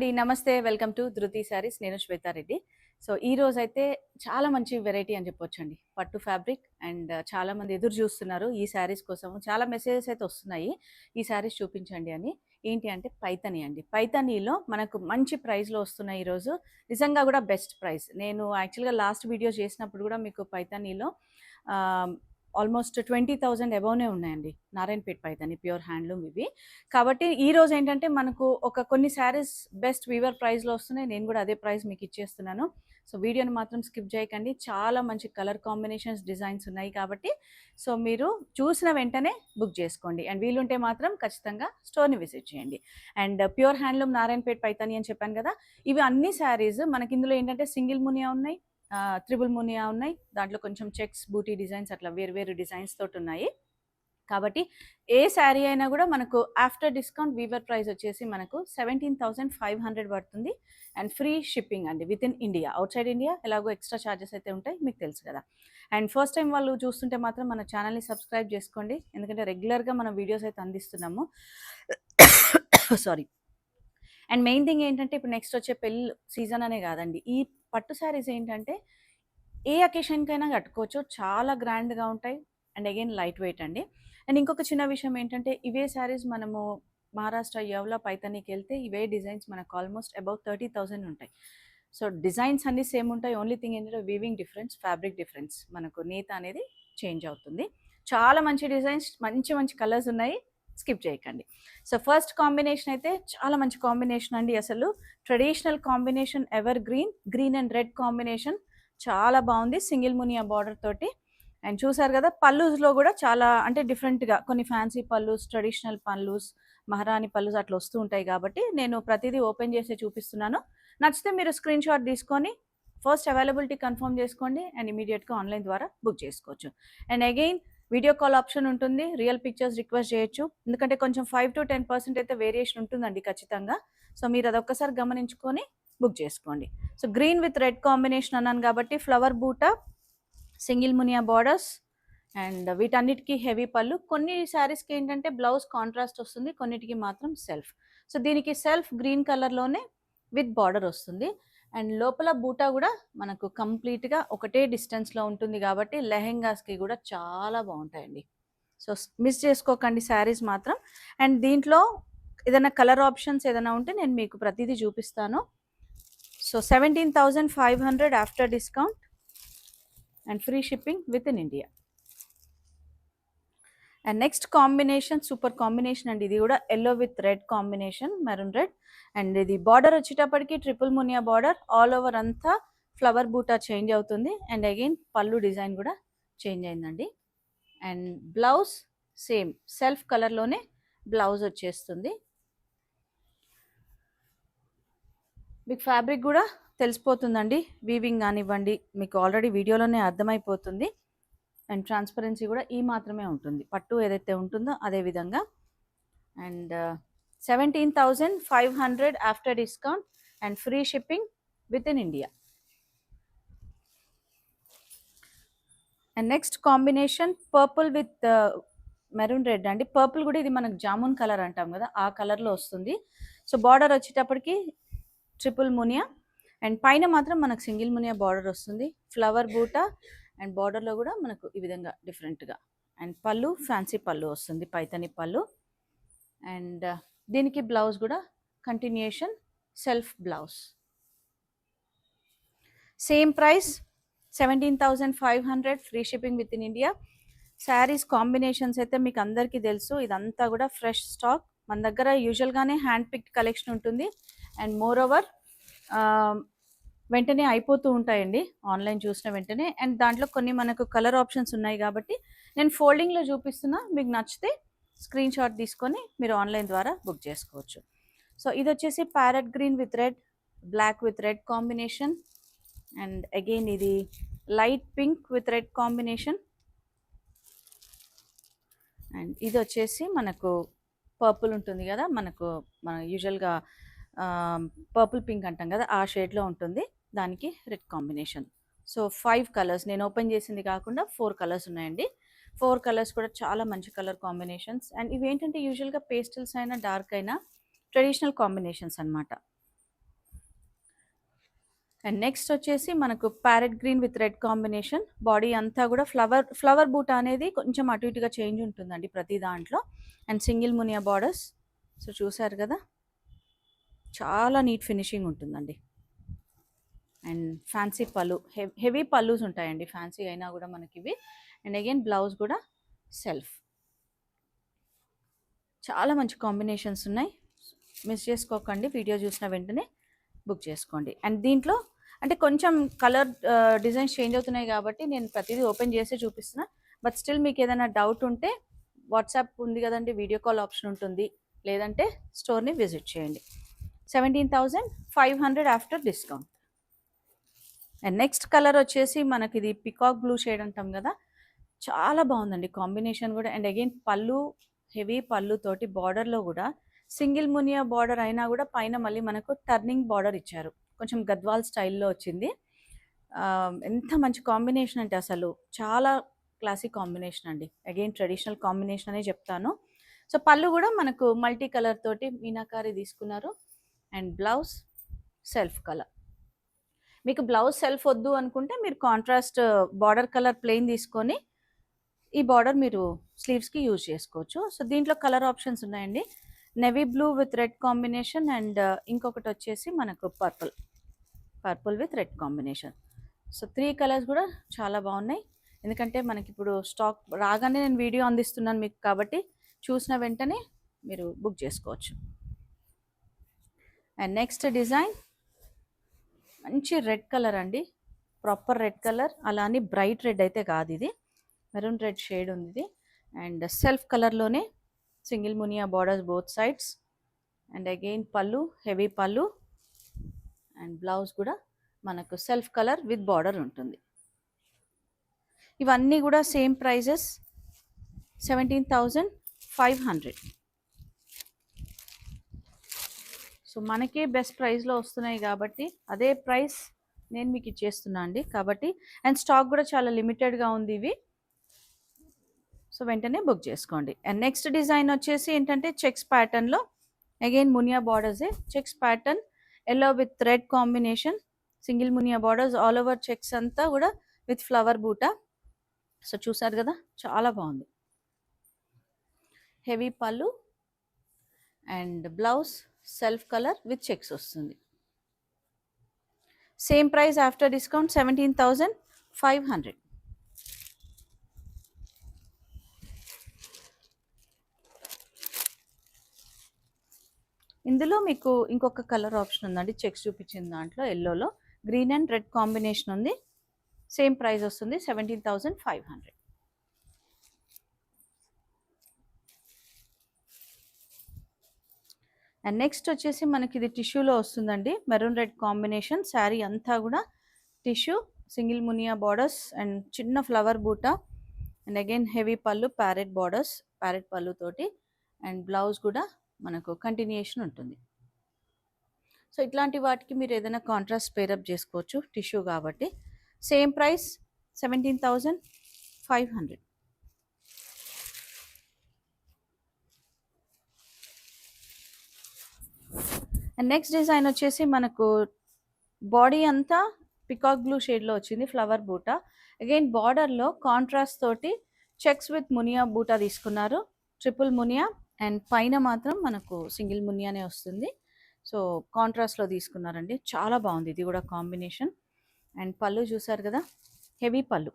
అండి. నమస్తే. Welcome to ధృతి శారీస్. నేను శ్వేతా రెడ్డి. సో, ఈరోజైతే చాలా మంచి వెరైటీ అని చెప్పొచ్చండి. పట్టు ఫ్యాబ్రిక్ అండ్ చాలామంది ఎదురు చూస్తున్నారు ఈ శారీస్ కోసం. చాలా మెసేజెస్ అయితే వస్తున్నాయి. ఈ శారీస్ చూపించండి అని. ఏంటి అంటే పైథానీ అండి. పైథానీలో మనకు మంచి ప్రైస్‌లో వస్తున్నాయి ఈరోజు. నిజంగా కూడా బెస్ట్ ప్రైస్. నేను యాక్చువల్‌గా లాస్ట్ వీడియో చేసినప్పుడు కూడా మీకు పైథానీలో ఆహ్, ఆల్మోస్ట్ 20,000 అబోవ్‌నే ఉన్నాయండి. నారాయణపేట్ పైథానీ ప్యూర్ హ్యాండ్లూమ్ ఇవి. కాబట్టి ఈరోజు ఏంటంటే మనకు కొన్ని శారీస్ బెస్ట్ వీవర్ ప్రైస్‌లో వస్తున్నాయి. నేను కూడా అదే ప్రైస్ మీకు ఇచ్చేస్తున్నాను. సో, వీడియోని మాత్రం స్కిప్ చేయకండి. చాలా మంచి కలర్ కాంబినేషన్స్, డిజైన్స్ ఉన్నాయి కాబట్టి సో, మీరు చూసిన వెంటనే బుక్ చేసుకోండి. అండ్ వీలుంటే మాత్రం ఖచ్చితంగా స్టోర్‌ని విజిట్ చేయండి. And pure handloom Narayanpet Paithani అని చెప్పాను కదా! ఇవి అన్ని శారీస్ మనకి ఇందులో ఏంటంటే సింగిల్ మునియా ఉన్నాయి, త్రిబుల్ మునియా ఉన్నాయి. దాంట్లో కొంచెం చెక్స్, బూటీ డిజైన్స్ అట్లా వేరు వేరు డిజైన్స్ తోటున్నాయి. కాబట్టి ఏ శారీ అయినా కూడా మనకు ఆఫ్టర్ డిస్కౌంట్ వీవర్ ప్రైస్ వచ్చేసి మనకు 17,500 పడుతుంది. అండ్ ఫ్రీ షిప్పింగ్ అండి with in India. Out side India ఎలాగో ఎక్స్ట్రా ఛార్జెస్ అయితే ఉంటాయి, మీకు తెలుసు కదా. అండ్ ఫస్ట్ టైం వాళ్ళు చూస్తుంటే మాత్రం మన ఛానల్ని సబ్స్క్రైబ్ చేసుకోండి, ఎందుకంటే రెగ్యులర్గా మనం వీడియోస్ అయితే అందిస్తున్నాము. సారీ. అండ్ మెయిన్ థింగ్ ఏంటంటే ఇప్పుడు నెక్స్ట్ వచ్చే పెళ్ళి సీజన్ అనే కాదండి, ఈ పట్టు శారీస్ ఏంటంటే ఏ అకేషన్కైనా కట్టుకోవచ్చు. చాలా గ్రాండ్గా ఉంటాయి అండ్ అగైన్ లైట్ వెయిట్ అండి. అండ్ ఇంకొక చిన్న విషయం ఏంటంటే ఇవే శారీస్ మనము మహారాష్ట్ర యవ్లా పైథానీకి వెళ్తే ఇవే డిజైన్స్ మనకు ఆల్మోస్ట్ అబౌవ్ 30,000 ఉంటాయి. సో, డిజైన్స్ అన్నీ సేమ్ ఉంటాయి. ఓన్లీ థింగ్ ఏంటంటే వీవింగ్ డిఫరెన్స్, ఫ్యాబ్రిక్ డిఫరెన్స్, మనకు నేత అనేది చేంజ్ అవుతుంది. చాలా మంచి డిజైన్స్, మంచి మంచి కలర్స్ ఉన్నాయి. స్కిప్ చేయకండి. సో, ఫస్ట్ కాంబినేషన్ అయితే చాలా మంచి కాంబినేషన్ అండి. అసలు traditional combination, ever green, green and red combination చాలా బాగుంది. సింగిల్ మునియా బార్డర్ తోటి. అండ్ చూసారు కదా, పల్లూస్లో కూడా చాలా అంటే డిఫరెంట్గా కొన్ని ఫ్యాన్సీ పల్లూస్, ట్రెడిషనల్ పల్లూస్, మహారాణి పల్లూస్ అట్లా వస్తూ ఉంటాయి. కాబట్టి నేను ప్రతిదీ ఓపెన్ చేసి చూపిస్తున్నాను. నచ్చితే మీరు స్క్రీన్ షాట్ తీసుకొని ఫస్ట్ అవైలబిలిటీ కన్ఫర్మ్ చేసుకోండి అండ్ ఇమీడియట్గా ఆన్లైన్ ద్వారా బుక్ చేసుకోవచ్చు. And again video call option ఉంటుంది. రియల్ పిక్చర్స్ రిక్వెస్ట్ చేయొచ్చు, ఎందుకంటే కొంచెం 5 to 10% అయితే వేరియేషన్ ఉంటుందండి ఖచ్చితంగా. సో, మీరు అదొక్కసారి గమనించుకొని బుక్ చేసుకోండి. So, green with red combination అన్నాను కాబట్టి ఫ్లవర్ బూటా, సింగిల్ మునియా బార్డర్స్ అండ్ వీటన్నిటికీ హెవీ పళ్ళు. కొన్ని శారీస్కి ఏంటంటే బ్లౌజ్ కాంట్రాస్ట్ వస్తుంది, కొన్నిటికి మాత్రం సెల్ఫ్. సో, దీనికి సెల్ఫ్ గ్రీన్ కలర్లోనే విత్ బార్డర్ వస్తుంది. అండ్ లోపల బూటా కూడా మనకు కంప్లీట్గా ఒకటే డిస్టెన్స్లో ఉంటుంది కాబట్టి లెహెంగాస్కి కూడా చాలా బాగుంటాయండి. సో, మిస్ చేసుకోకండి శారీస్ మాత్రం. అండ్ దీంట్లో ఏదైనా కలర్ ఆప్షన్స్ ఏదైనా ఉంటే నేను మీకు ప్రతిదీ చూపిస్తాను. So, 17,500 after discount and free shipping with in India. And next combination super combination అండి. ఇది కూడా yellow with red combination, maroon red. And ఇది బార్డర్ వచ్చేటప్పటికి triple Muniya border, all over అంతా ఫ్లవర్ బూటా చేంజ్ అవుతుంది. అండ్ అగైన్ పళ్ళు డిజైన్ కూడా చేంజ్ అయిందండి. అండ్ బ్లౌజ్ సేమ్ సెల్ఫ్ కలర్లోనే బ్లౌజ్ వచ్చేస్తుంది. మీకు ఫ్యాబ్రిక్ కూడా తెలిసిపోతుందండి, వీవింగ్ కానివ్వండి, మీకు ఆల్రెడీ వీడియోలోనే అర్థమైపోతుంది. అండ్ ట్రాన్స్పరెన్సీ కూడా ఈ మాత్రమే ఉంటుంది, పట్టు ఏదైతే ఉంటుందో అదే విధంగా. And 17,500 after discount and free shipping with in India. And next combination purple with maroon red అండి. పర్పుల్ కూడా ఇది మనకు జామున్ కలర్ అంటాం కదా, ఆ కలర్లో వస్తుంది. సో, బార్డర్ వచ్చేటప్పటికి ట్రిపుల్ మునియా అండ్ పైన మాత్రం మనకు సింగిల్ మునియా బార్డర్ వస్తుంది. ఫ్లవర్ బూటా అండ్ బార్డర్లో కూడా మనకు ఈ విధంగా డిఫరెంట్గా. అండ్ పళ్ళు ఫ్యాన్సీ పళ్ళు వస్తుంది, పైతని పళ్ళు. అండ్ దీనికి బ్లౌజ్ కూడా continuation self blouse. Same price 17,500 free shipping with in India. Saris combinations అయితే మీకు అందరికీ తెలుసు, ఇదంతా కూడా ఫ్రెష్ స్టాక్. మన దగ్గర యూజువల్గానే హ్యాండ్ పిక్డ్ కలెక్షన్ ఉంటుంది. అండ్ మోర్ ఓవర్ వెంటనే అయిపోతూ ఉంటాయండి ఆన్లైన్ చూసిన వెంటనే. అండ్ దాంట్లో కొన్ని మనకు కలర్ ఆప్షన్స్ ఉన్నాయి కాబట్టి నేను ఫోల్డింగ్లో చూపిస్తున్నా, మీకు నచ్చితే స్క్రీన్ షాట్ తీసుకొని మీరు ఆన్లైన్ ద్వారా బుక్ చేసుకోవచ్చు. సో, ఇది వచ్చేసి parrot green with red, black with red combination. And again ఇది light pink with red combination. And ఇది వచ్చేసి మనకు పర్పుల్ ఉంటుంది కదా, మన యూజువల్గా పర్పుల్ పింక్ అంటాం కదా, ఆ షేడ్లో ఉంటుంది, దానికి రెడ్ కాంబినేషన్. సో, 5 కలర్స్ నేను ఓపెన్ చేసింది కాకుండా 4 కలర్స్ ఉన్నాయండి. 4 కలర్స్ కూడా చాలా మంచి కలర్ కాంబినేషన్స్. అండ్ ఇవేంటంటే యూజువల్గా పేస్టల్స్ అయినా డార్క్ అయినా ట్రెడిషనల్ కాంబినేషన్స్ అనమాట. అండ్ నెక్స్ట్ వచ్చేసి మనకు parrot green with red combination. Body అంతా కూడా ఫ్లవర్ బూట అనేది కొంచెం అటు ఇటుగా చేంజ్ ఉంటుందండి ప్రతి దాంట్లో. అండ్ సింగిల్ మునియా బార్డర్స్. సో చూసారు కదా, చాలా నీట్ ఫినిషింగ్ ఉంటుందండి. అండ్ ఫ్యాన్సీ పళ్ళు, హెవీ పళ్ళుస్ ఉంటాయండి, ఫ్యాన్సీ అయినా కూడా మనకి ఇవి. అండ్ అగైన్ బ్లౌజ్ కూడా సెల్ఫ్. చాలా మంచి కాంబినేషన్స్ ఉన్నాయి, మిస్ చేసుకోకండి. వీడియో చూసిన వెంటనే బుక్ చేసుకోండి. అండ్ దీంట్లో అంటే కొంచెం కలర్ డిజైన్స్ చేంజ్ అవుతున్నాయి కాబట్టి నేను ప్రతిదీ ఓపెన్ చేసి చూపిస్తున్నా. బట్ స్టిల్ మీకు ఏదైనా డౌట్ ఉంటే వాట్సాప్ ఉంది కదండి, వీడియో కాల్ ఆప్షన్ ఉంటుంది, లేదంటే స్టోర్ని విజిట్ చేయండి. 17,500 after discount. And next colour వచ్చేసి మనకి ఇది పికాక్ బ్లూ షేడ్ అంటాం కదా, చాలా బాగుందండి కాంబినేషన్ కూడా. అండ్ అగైన్ పళ్ళు, హెవీ పళ్ళు తోటి బార్డర్లో కూడా సింగిల్ మునియా బార్డర్ అయినా కూడా పైన మళ్ళీ మనకు టర్నింగ్ బార్డర్ ఇచ్చారు, కొంచెం గద్వాల్ స్టైల్లో వచ్చింది. ఎంత మంచి కాంబినేషన్ అంటే అసలు చాలా క్లాసిక్ కాంబినేషన్ అండి. అగైన్ ట్రెడిషనల్ కాంబినేషన్ అనే చెప్తాను. సో పళ్ళు కూడా మనకు మల్టీ కలర్ తోటి మీనాకారి తీసుకున్నారు. And blouse self colour. మీకు బ్లౌజ్ సెల్ఫ్ వద్దు అనుకుంటే మీరు కాంట్రాస్ట్ బార్డర్ కలర్ ప్లెయిన్ తీసుకొని ఈ బార్డర్ మీరు స్లీవ్స్కి యూజ్ చేసుకోవచ్చు. సో దీంట్లో కలర్ ఆప్షన్స్ ఉన్నాయండి, navy blue with red combination. And ఇంకొకటి వచ్చేసి మనకు purple with red combination. So 3 colours కూడా చాలా బాగున్నాయి. ఎందుకంటే మనకి ఇప్పుడు స్టాక్ రాగానే నేను వీడియో అందిస్తున్నాను మీకు, కాబట్టి చూసిన వెంటనే మీరు బుక్ చేసుకోవచ్చు. అండ్ నెక్స్ట్ డిజైన్ మంచి రెడ్ కలర్ అండి, ప్రాపర్ రెడ్ కలర్. అలా అని బ్రైట్ రెడ్ అయితే కాదు, ఇది మెరూన్ రెడ్ షేడ్ ఉంది ఇది. అండ్ సెల్ఫ్ కలర్లోనే సింగిల్ మునియా borders both sides. And again పళ్ళు, హెవీ పళ్ళు. అండ్ బ్లౌజ్ కూడా మనకు సెల్ఫ్ కలర్ విత్ బార్డర్ ఉంటుంది. ఇవన్నీ కూడా సేమ్ ప్రైజెస్, 17,500. సో మనకి బెస్ట్ ప్రైస్లో వస్తున్నాయి కాబట్టి అదే ప్రైస్ నేను మీకు ఇచ్చేస్తున్నా అండి కాబట్టి. అండ్ స్టాక్ కూడా చాలా లిమిటెడ్గా ఉంది ఇవి, సో వెంటనే బుక్ చేసుకోండి. అండ్ నెక్స్ట్ డిజైన్ వచ్చేసి ఏంటంటే చెక్స్ ప్యాటర్న్లో, అగైన్ మునియా బార్డర్సే, checks pattern, yellow with red combination, single మునియా బార్డర్స్, ఆల్ ఓవర్ చెక్స్ అంతా కూడా విత్ ఫ్లవర్ బూటా. సో చూసారు కదా, చాలా బాగుంది. Heavy pallu and blouse self colour with checks వస్తుంది. Same price after discount 17,500. ఇందులో మీకు ఇంకొక కలర్ ఆప్షన్ ఉందండి, చెక్స్ చూపించిన దాంట్లో ఎల్లోలో గ్రీన్ అండ్ రెడ్ కాంబినేషన్ ఉంది. సేమ్ ప్రైస్ వస్తుంది 17,500. అండ్ నెక్స్ట్ వచ్చేసి మనకి ఇది టిష్యూలో వస్తుందండి, మెరూన్ రెడ్ కాంబినేషన్. శారీ అంతా కూడా టిష్యూ, సింగిల్ మునియా బార్డర్స్ అండ్ చిన్న ఫ్లవర్ బూటా. అండ్ అగైన్ హెవీ పళ్ళు, ప్యారెట్ బార్డర్స్, ప్యారెట్ పళ్ళు తోటి. అండ్ బ్లౌజ్ కూడా మనకు కంటిన్యూషన్ ఉంటుంది. సో ఇట్లాంటి వాటికి మీరు ఏదైనా కాంట్రాస్ట్ పేరప్ చేసుకోవచ్చు, టిష్యూ కాబట్టి. Same price 17,500. And next design వచ్చేసి మనకు బాడీ అంతా పికాక్ బ్లూ షేడ్లో వచ్చింది, ఫ్లవర్ బూటా. అగైన్ బార్డర్లో కాంట్రాస్ట్ తోటి చెక్స్ విత్ మునియా బూటా తీసుకున్నారు, ట్రిపుల్ మునియా. అండ్ పైన మాత్రం మనకు సింగిల్ మునియానే వస్తుంది. సో కాంట్రాస్ట్లో తీసుకున్నారండి, చాలా బాగుంది ఇది కూడా కాంబినేషన్. అండ్ పళ్ళు చూసారు కదా, హెవీ పళ్ళు,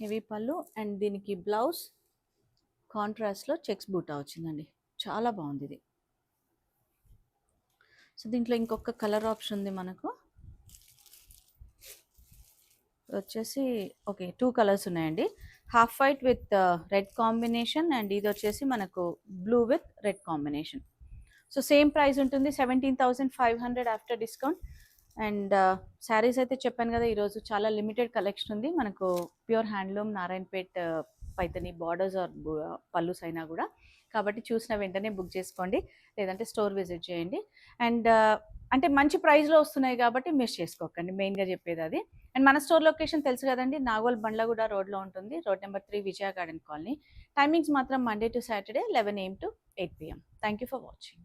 హెవీ పళ్ళు. అండ్ దీనికి బ్లౌజ్ కాంట్రాస్ట్లో చెక్స్ బూటా వచ్చిందండి, చాలా బాగుంది ఇది. సో దీంట్లో ఇంకొక కలర్ ఆప్షన్ ఉంది మనకు, వచ్చేసి ఓకే 2 కలర్స్ ఉన్నాయండి, half white with red combination. And ఇది వచ్చేసి మనకు blue with red combination. So same price ఉంటుంది 17,500 ఆఫ్టర్ డిస్కౌంట్. అండ్ శారీస్ అయితే చెప్పాను కదా, ఈరోజు చాలా లిమిటెడ్ కలెక్షన్ ఉంది మనకు, pure handloom Narayanpet Paithani borders or pallus అయినా కూడా. కాబట్టి చూసిన వెంటనే బుక్ చేసుకోండి, లేదంటే స్టోర్ విజిట్ చేయండి. అండ్ అంటే మంచి ప్రైస్లో వస్తున్నాయి కాబట్టి మిస్ చేసుకోకండి, మెయిన్గా చెప్పేది అది. అండ్ మన స్టోర్ లొకేషన్ తెలుసు కదండి, నాగోల్ బండ్లగూడ రోడ్లో ఉంటుంది, రోడ్ నెంబర్ 3 విజయ గార్డెన్ కాలనీ. టైమింగ్స్ మాత్రం Monday to Saturday 11 AM to 8 PM. Thank you for watching.